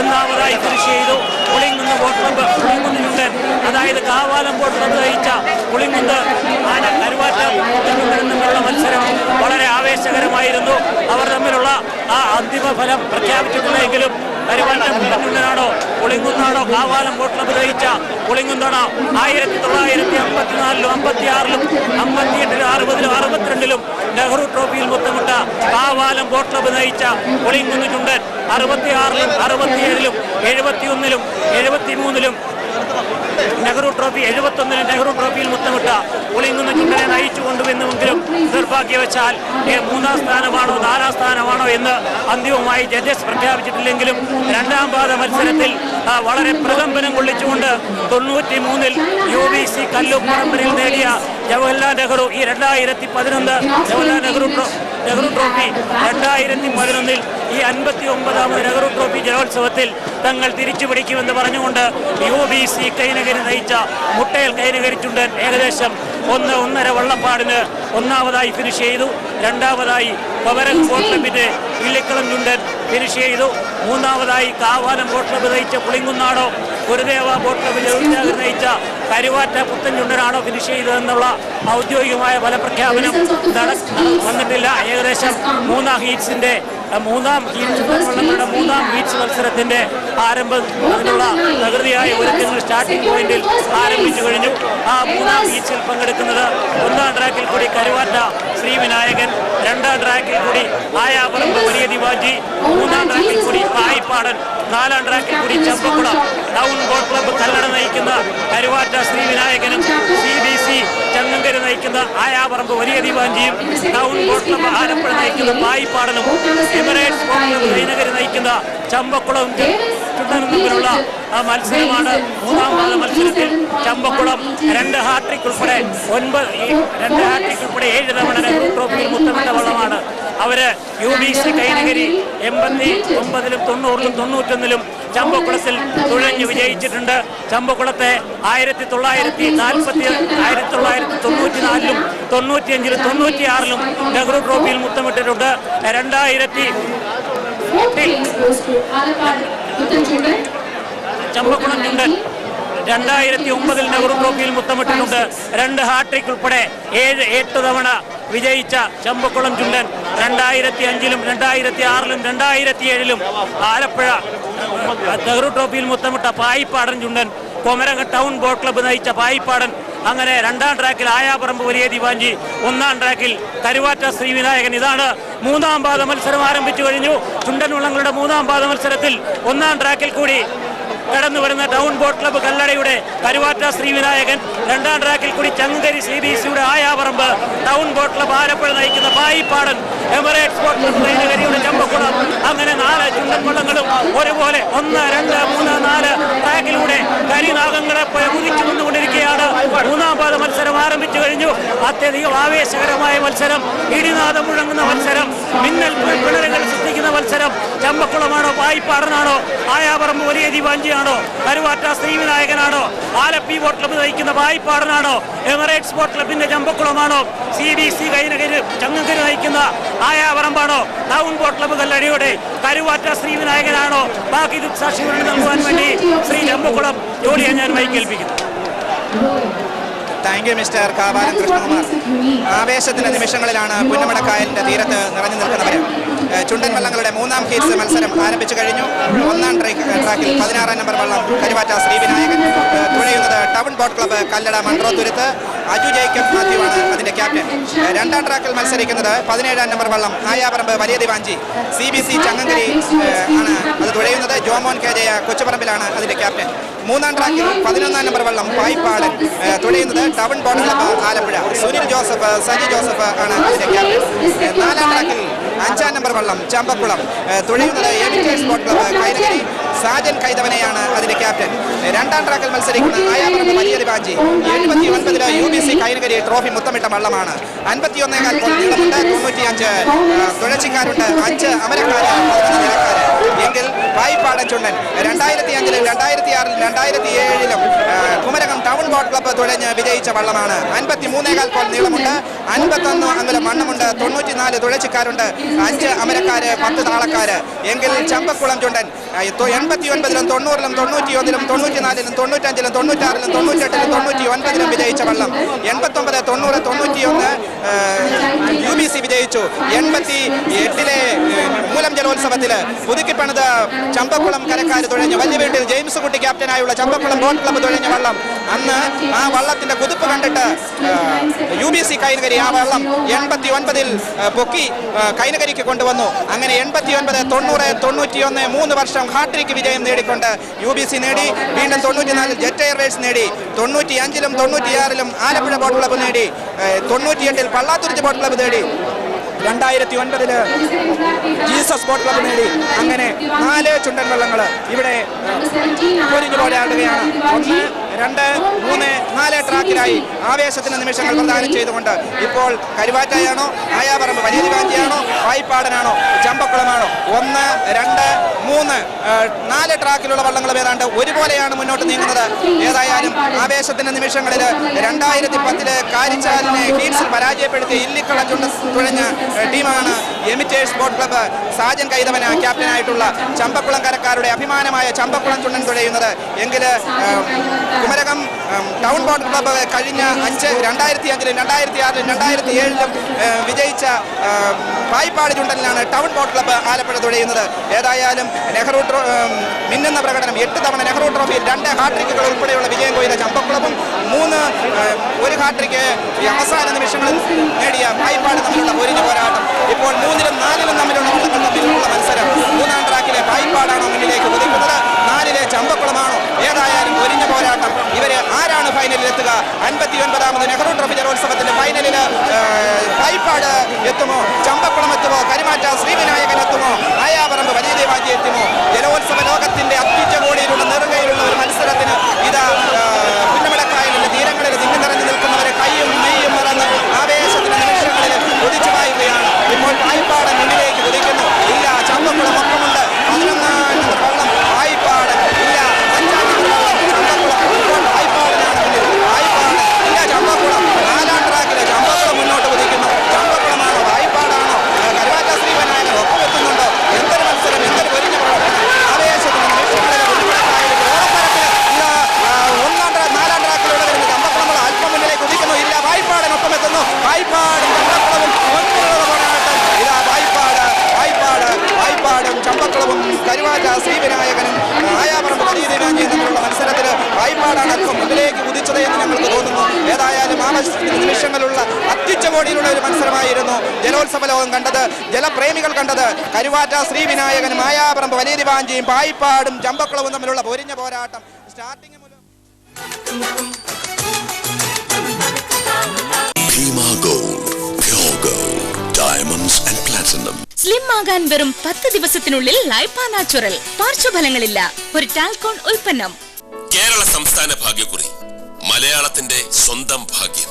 ഒന്നാമതായി ഫിനിഷ് ചെയ്തു. Pulinkunnu boat club Pulinkunnu ചുണ്ടൻ, അതായത് കാവാലം ബോട്ട് ക്ലബ്ബ് നയിച്ച പുളിങ്കുന്ന് കരുവാറ്റ തമ്മിലുള്ള മത്സരം വളരെ ആവേശകരമായിരുന്നു. അവർ തമ്മിലുള്ള ആ അന്തിമ ഫലം പ്രഖ്യാപിച്ചിട്ടില്ലെങ്കിലും കരുവാറ്റ പുളിങ്കുന്നനാണോ പുളിങ്കുന്നാണോ കാവാലം ബോട്ട് ക്ലബ്ബ് നയിച്ച പുളിങ്കുന്നാണോ 1954-ലും 56-ലും 58-ലും 60-ലും 62-ലും നെഹ്റു ട്രോഫിയിൽ മുത്തമിട്ട കാവാലം ബോട്ട് ക്ലബ്ബ് നയിച്ച പുളിങ്കുന്ന് ചുണ്ടൻ 66-ലും 67-ലും 71-ലും 73-ലും നെഹ്റു ട്രോഫി 71-ലും നെഹ്റു ട്രോഫിയിൽ മുത്തമിട്ട പുളിങ്കുന്ന് ചുണ്ടനെ നയിച്ചു കൊണ്ടുവന്നുവെങ്കിലും നിർഭാഗ്യവശാൽ 3-ാം സ്ഥാനമാണോ 4-ാം സ്ഥാനമാണോ എന്ന് അന്തിമമായി ജഡ്ജസ് പ്രഖ്യാപിച്ചിട്ടില്ലെങ്കിലും രണ്ടാം പാദ മത്സരത്തിൽ വളരെ പ്രകമ്പനം കൊള്ളിച്ചുകൊണ്ട് 93-ൽ UBC കല്ലൂർ പരമ്പരയിൽ നേടിയ ജവഹർലാൽ നെഹ്റു ഈ 2011 ജവഹർലാൽ നെഹ്റു ട്രോഫി 2011-ൽ ഈ 59ാമത് നെഹ്റു ട്രോഫി ജലോത്സവത്തിൽ തങ്ങൾ തിരിച്ചു പിടിക്കുമെന്ന് പറഞ്ഞുകൊണ്ട് UBC കൈനകരി നയിച്ച മുട്ടയിൽ കൈനകരി ചുണ്ടൻ ഏകദേശം 1.5 വള്ളപ്പാടിന് ഒന്നാമതായി ഫിനിഷ് ചെയ്തു. രണ്ടാമതായി പവരൻ ബോട്ട് ക്ലബിന്റെ ഇല്ലിക്കളം ചുണ്ടൻ ഫിനിഷ് ചെയ്തു. മൂന്നാമതായി കാവാലം ബോട്ട് ക്ലബ്ബ് നയിച്ച പുളിങ്കുന്നാണോ ഗുരുദേവ ബോട്ട് ക്ലബ്ബ് ജോലിനഗർ നയിച്ച കരുവാറ്റ പുത്തൻ ചുണ്ടനാണോ ഫിനിഷ് ചെയ്തതെന്നുള്ള ഔദ്യോഗികമായ ഫലപ്രഖ്യാപനം വന്നിട്ടില്ല. ഏകദേശം മൂന്നാം ഹീറ്റ്സ് മത്സരത്തിന്റെ അതിനുള്ള പ്രകൃതിയായ ഒരുക്കങ്ങൾ സ്റ്റാർട്ടിംഗ് പോയിന്റിൽ ആരംഭിച്ചു കഴിഞ്ഞു. ആ മൂന്നാം ഹീറ്റ്സിൽ പങ്കെടുക്കുന്നത് ഒന്നാം ട്രാക്കിൽ കൂടി കരുവാറ്റ ശ്രീവിനായകൻ, രണ്ടാം ട്രാക്കിൽ കൂടി ആയാപറമ്പ് വലിയ ദിവാജി, മൂന്നാം ട്രാക്കിൽ കൂടി പായിപ്പാടൻ, നാലാം ട്രാക്കിൽ കൂടി Chambakkulam town boat club Kallada നയിക്കുന്ന കരുവാറ്റ ശ്രീവിനായകനും, CBC ചങ്ങങ്കര് നയിക്കുന്ന ആയാപറമ്പ് വലിയ ദിവാഞ്ചിയും, ടൗൺ ബോട്ട് ക്ലബ്ബ് ആലപ്പുഴ നയിക്കുന്ന പായിപ്പാടനും, എമിറേറ്റ്സ് ബോട്ട് ക്ലബ്ബ് ശ്രീനഗർ നയിക്കുന്ന ചമ്പക്കുളവും ചുണ്ടനും തമ്മിലുള്ള മത്സരമാണ്. മൂന്നാം പാദ മത്സരത്തിൽ ചമ്പക്കുളം 2 ഹാട്രിക് ഉൾപ്പെടെ 7 തവണ നെഹ്റു ട്രോഫിയിൽ മുത്തമിട്ട വള്ളമാണ്. അവര് UBC കൈനകരി 89-ലും 90-ലും 91-ലും ചമ്പക്കുളത്തിൽ തുഴഞ്ഞു വിജയിച്ചിട്ടുണ്ട്. ചമ്പക്കുളത്തെ 1994-ലും 1995-ലും 96-ലും നെഹ്റു ട്രോഫിയിൽ മുത്തമിട്ടിട്ടുണ്ട്. 2008-ൽ ചമ്പക്കുളം ചുണ്ടൻ 2009-ൽ നെഹ്റു ട്രോഫിയിൽ മുത്തമിട്ടിട്ടുണ്ട്. 2 ഹാട്രിക് ഉൾപ്പെടെ 8 തവണ വിജയിച്ച ചമ്പക്കുളം ചുണ്ടൻ 2005-ലും 2006-ലും 2007-ലും ആലപ്പുഴ നെഹ്റു ട്രോഫിയിൽ മുത്തമിട്ട പായിപ്പാടൻ ചുണ്ടൻ, കൊമരങ്ങ ടൗൺ ബോട്ട് ക്ലബ്ബ് നയിച്ച പായിപ്പാടൻ. അങ്ങനെ രണ്ടാം ട്രാക്കിൽ ആയാപറമ്പ് വലിയ ദിവാഞ്ചി, ഒന്നാം ട്രാക്കിൽ കരുവാറ്റ ശ്രീവിനായകൻ. ഇതാണ് മൂന്നാം പാദ മത്സരം ആരംഭിച്ചു കഴിഞ്ഞു. ചുണ്ടൻ വള്ളങ്ങളുടെ മൂന്നാം പാദ മത്സരത്തിൽ ഒന്നാം ട്രാക്കിൽ കൂടി കടന്നു വരുന്ന ടൗൺ ബോട്ട് ക്ലബ്ബ് കല്ലടയുടെ കരുവാറ്റ ശ്രീവിനായകൻ, രണ്ടാം ട്രാക്കിൽ കൂടി ചങ്ങങ്കരി CBCയുടെ Ayaparambu, town boat club Alappuzha നയിക്കുന്ന പായിപ്പാടൻ, എമിറേറ്റ്സ് ബോട്ട് ക്ലബ്ബ് ശ്രീനഗരിയുടെ ചമ്പക്കുളം. അങ്ങനെ 4 ചുണ്ടൻ വള്ളങ്ങളും ഒരുപോലെ 1, 2, 3, 4 ട്രാക്കിലൂടെ കരിനാഗങ്ങളെ കുതിച്ചു നിന്നുകൊണ്ടിരിക്കുകയാണ്. മൂന്നാം പാദ മത്സരം ആരംഭിച്ചു കഴിഞ്ഞു. അത്യധികം ആവേശകരമായ മത്സരം, ഇടിനാദം മുഴങ്ങുന്ന മത്സരം, മിന്നൽ പിണറുകൾ സൃഷ്ടിക്കുന്ന മത്സരം. ചമ്പക്കുളമാണോ പായിപ്പാടനാണോ, ആയാപറമ്പ് വലിയ ദിവാഞ്ചിയാണോ, കരുവാറ്റ ശ്രീവിനായകനാണോ, ആലപ്പി ബോട്ട് ക്ലബ്ബ് നയിക്കുന്ന പായിപ്പാടനാണോ, എമിറേറ്റ്സ് ബോട്ട് ക്ലബിന്റെ ചമ്പക്കുളമാണോ, CBC കൈനകര് ചങ്ങങ്കര് നയിക്കുന്ന ആയാപറമ്പാണോ, ടൗൺ ബോട്ട് ക്ലബ്ബ് കല്ലടയുടെ കരുവാറ്റ ശ്രീവിനായകനാണോ? ബാക്കി സാക്ഷികൾ നൽകുവാൻ വേണ്ടി ശ്രീ ചമ്പക്കുളം ജോലിയെ ഞാൻ മൈക്കേൽപ്പിക്കുന്നു. Thank you Mister Kavalam Krishnakumar. ആവേശത്തിന്റെ നിമിഷങ്ങളിലാണ് പുന്നമടക്കായലിന്റെ തീരത്ത് നിറഞ്ഞു നിൽക്കുന്നവർ. ചുണ്ടൻ വള്ളങ്ങളുടെ മൂന്നാം ഹീറ്റ്സ് മത്സരം ആരംഭിച്ചു കഴിഞ്ഞു. ഒന്നാം ട്രാക്കിൽ 16-ാം നമ്പർ വള്ളം കരുവാറ്റ ശ്രീവിനായകൻ, തുഴയുന്നത് town boat club Kallada Munroethuruthu. Aju Jacob മാത്യുവാണ് അതിന്റെ ക്യാപ്റ്റൻ. രണ്ടാം ട്രാക്കിൽ മത്സരിക്കുന്നത് 17-ാം നമ്പർ വള്ളം ആയാപറമ്പ് വലിയ ദിവാഞ്ചി, CBC ചങ്ങങ്കരി ആണ് അത് തുഴയുന്നത്. ജോമോൻ KJ കൊച്ചുപറമ്പിലാണ് അതിന്റെ ക്യാപ്റ്റൻ. മൂന്നാം ട്രാക്കിൽ 11-ാം നമ്പർ വള്ളം പായിപ്പാടൻ, തുഴയുന്നത് town boat club Alappuzha, Sunil Joseph, Saji Joseph ആണ് അതിന്റെ ക്യാപ്റ്റൻ. 4-ാം ട്രാക്കിൽ 5-ാം നമ്പർ വള്ളം ചമ്പക്കുളം, തുഴയുന്നത് Emirates boat club Kainakari, Sajan കൈതവനെയാണ് അതിന്റെ ക്യാപ്റ്റൻ. രണ്ടാം ട്രാക്കിൽ മത്സരിക്കുന്ന ആയാപറമ്പ് വലിയ ദിവാഞ്ചി 79-ല് UBC കൈനകരി ട്രോഫി മുത്തമിട്ട വള്ളമാണ്. 51 നീളമുണ്ട്, 95 തുഴച്ചിക്കാരുണ്ട്, 5 അമരക്കാര്, 11 നിലക്കാര്. എങ്കിൽ പായിപ്പാടൻ ചുണ്ടൻ 2005-ലും 2006-ലും 2007-ലും കുമരകം ടൗൺ ബോട്ട് ക്ലബ്ബ് തുഴഞ്ഞ് വിജയിച്ച വള്ളമാണ്. 53.4 കോൽ നീളമുണ്ട്, 51 അங்குലം മണ്ണുമുണ്ട്, 94 തുഴച്ചിക്കാരുണ്ട്, 5 അമരക്കാര്, 10 താളക്കാര്. എങ്കിൽ ചമ്പക്കുളം ചുണ്ടൻ 89-ലും 90-ലും 91-ലും 94-ലും 95-ലും 96-ലും 98-ലും 99-ലും വിജയിച്ച വള്ളം. 89, 90, 91 UBC വിജയിച്ചു. 88-ലെ മൂലം ജലോത്സവത്തിൽ പുതുക്കിപ്പണിത് ചമ്പക്കുളം കരക്കാര് തുഴഞ്ഞു. വലിയ വീട്ടിൽ ജെയിംസ് കുട്ടി ക്യാപ്റ്റനായുള്ള ചമ്പക്കുളം ബോട്ട് ക്ലബ്ബ് തുഴഞ്ഞ വള്ളം. അന്ന് ആ വള്ളത്തിന്റെ കുതിപ്പ് കണ്ടിട്ട് UBC കൈനകരി ആ വള്ളം 89-ൽ പൊക്കി കൈനകരിക്ക് കൊണ്ടുവന്നു. അങ്ങനെ 89, 90, 91 3 വർഷം ഹാട്രിക് വിജയം നേടിക്കൊണ്ട് UBC നേടി. വീണ്ടും 94-ൽ ജെറ്റ് എയർവേസ് നേടി. 95-ലും 96-ലും ആലപ്പുഴ ബോട്ട് ക്ലബ്ബ് നേടി. 98-ൽ പള്ളാത്തുരുത്തി ബോട്ട് ക്ലബ്ബ് നേടി. 2009-ല് ജീസസ് ബോട്ട് ക്ലബ്ബ് നേടി. അങ്ങനെ 4 ചുണ്ടൻ വള്ളങ്ങൾ ഇവിടെ പൊരിഞ്ഞു പോരാടുകയാണ്. 1, 2, 3, 4 ട്രാക്കിലായി ആവേശത്തിന് നിമിഷങ്ങൾ പ്രദാനം ചെയ്തുകൊണ്ട് ഇപ്പോൾ കരുവാറ്റയാണോ, ആയാപറമ്പ് വലിയ ദിവാഞ്ചിയാണോ, വായ്പാടനാണോ, ചമ്പക്കുളമാണോ, 1, 2, 3, 4 ട്രാക്കിലുള്ള വള്ളങ്ങൾ ഏതാണ്ട് ഒരുപോലെയാണ് മുന്നോട്ട് നീങ്ങുന്നത്. ഏതായാലും ആവേശത്തിന്റെ നിമിഷങ്ങളിൽ 2010-ല് കാരിച്ചാലിനെ ഹീറ്റ്സിൽ പരാജയപ്പെടുത്തിയ ഇല്ലിക്കളം ചുണ്ട തുഴഞ്ഞ ടീമാണ് Emirates boat club. Sajan Kaithavana ക്യാപ്റ്റനായിട്ടുള്ള ചമ്പക്കുളം കരക്കാരുടെ അഭിമാനമായ ചമ്പക്കുളം ചുണ്ടൻ തുഴയുന്നത്. എങ്കിൽ കുമരകം ടൗൺ ബോട്ട് ക്ലബ്ബ് കഴിഞ്ഞ 2005-ലും 2006-ലും 2007-ലും വിജയിച്ച പായിപ്പാട് ചുണ്ടനിലാണ് ടൗൺ ബോട്ട് ക്ലബ്ബ് ആലപ്പുഴ തുഴയുന്നത്. ഏതായാലും നെഹ്റു മിന്നുന്ന പ്രകടനം, 8 തവണ നെഹ്റു ട്രോഫിയിൽ 2 ഹാട്രിക്കുകൾ ഉൾപ്പെടെയുള്ള വിജയം കൊയ്ത ചമ്പക്കുളവും 1 ഹാട്രിക്ക് അവസാന നിമിഷങ്ങളിൽ നേടിയ പായിപ്പാട് തമ്മിലുള്ള പൊരിഞ്ഞ പോരാട്ടം. ഇപ്പോൾ 3-ലും 4-ലും തമ്മിലുള്ള വള്ളങ്ങൾ തമ്മിലുള്ള മത്സരം. 3-ാം ട്രാക്കിലെ പായിപ്പാടാണോ മുന്നിലേക്ക് കുതിക്കുന്നത്, 4-ലെ ചമ്പക്കുളമാണോ? ഏതായാലും പൊരിഞ്ഞ പോരാട്ടം. ഇവര് ആരാണ് ഫൈനലിൽ എത്തുക? 59ാമത് നെഹ്റു ട്രോഫി ജലോത്സവത്തിന്റെ ഫൈനലിൽ പായിപ്പാട് എത്തുമോ, ചമ്പക്കുളം എത്തുമോ, കരുമാറ്റ ശ്രീവിനായകൻ എത്തുമോ, ആയാപറമ്പ് വലിയ ദേവാജി എത്തുമോ? ജലോത്സവ ലോകത്തിന്റെ അത്യുച്ചകോടിയിലുള്ള നെറുകയിലുള്ള ഒരു മത്സരത്തിന് ഇതാ പുന്നമടക്കായലിന്റെ തീരങ്ങളിൽ തിങ്ങി നിറഞ്ഞു നിൽക്കുന്നവരെ കൈയും മെയ്യും മറന്ന് ആവേശത്തിന്റെ നിമിഷങ്ങളിൽ കുതിച്ചു പായുകയാണ്. ഇപ്പോൾ പായിപ്പാടൻ മുന്നിലേക്ക് കുതിക്കുന്നു. ഇല്ല, ചമ്പക്കുളം ഒപ്പമുണ്ട്. 11 വള്ളം പായിപ്പാടൻ ഇല്ല, 5-ാം വള്ളം ചമ്പക്കുളം. ഇപ്പോൾ പായിപ്പാടനാണ് മുന്നിൽ. പായിപ്പാടൻ ഇല്ല, ചമ്പക്കുളം 4-ാം ട്രാക്കില് ചമ്പക്കുളം മുന്നോട്ട് കുതിക്കുന്നു. ചമ്പക്കുളമാണോ, പായിപ്പാടാണോ, കരുവാറ്റ ശ്രീവിനായകൻ ഒപ്പമെത്തുന്നുണ്ടോ? എന്തൊരു മത്സരം, എന്തൊരു പൊരിഞ്ഞ പ്രവർത്തനം. ആവേശത്തിന് നിമിഷങ്ങളിൽ പുന്നമടക്കായലിൽ ഓളപ്പരപ്പിൽ 4-ാം ട്രാക്കിലൂടെ വരുന്ന ചമ്പക്കുളം അല്പം മുന്നിലേക്ക് കുതിക്കുന്നു. ഇല്ല, പായിപ്പാടൻ ഒപ്പമെത്തുന്നു. പായിപ്പാടും ചമ്പക്കുളവും ഒന്നിനുള്ള പോരാട്ടം. ഇതാ പായിപ്പാടും ചമ്പക്കുളവും കരുവാറ്റ ശ്രീവിനായകനും ആയാപറമ്പ് വലിയ ദേവാഞ്ചിയും തമ്മിലുള്ള മത്സരത്തിൽ പായിപ്പാടാണ് അല്പം മുന്നിലേക്ക് കുതിച്ചത് എന്ന് ഞങ്ങൾക്ക് തോന്നുന്നു. ഏതായാലും ആവേശത്തിന്റെ നിമിഷങ്ങളുള്ള അത്യുച്ചകോടിയിലുള്ള ഒരു മത്സരമായിരുന്നു ജലോത്സവ ലോകം കണ്ടത്, ജലപ്രേമികൾ കണ്ടത്. കരുവാറ്റ ശ്രീവിനായകനും ആയാപറമ്പ് വലിയ ദേവാഞ്ചിയും പായിപ്പാടും ചമ്പക്കുളവും തമ്മിലുള്ള പൊരിഞ്ഞ പോരാട്ടം. സ്റ്റാർട്ടിംഗ് സ്ലിം ആകാൻ വെറും 10 ദിവസത്തിനുള്ളിൽ ലൈഫ നാച്ചുറൽ. പാർശ്വഫലങ്ങളില്ല, ഒരു ടാൽക്കോൺ ഉൽപ്പന്നം. കേരള സംസ്ഥാന ഭാഗ്യക്കുറി, മലയാളത്തിന്റെ സ്വന്തം ഭാഗ്യം.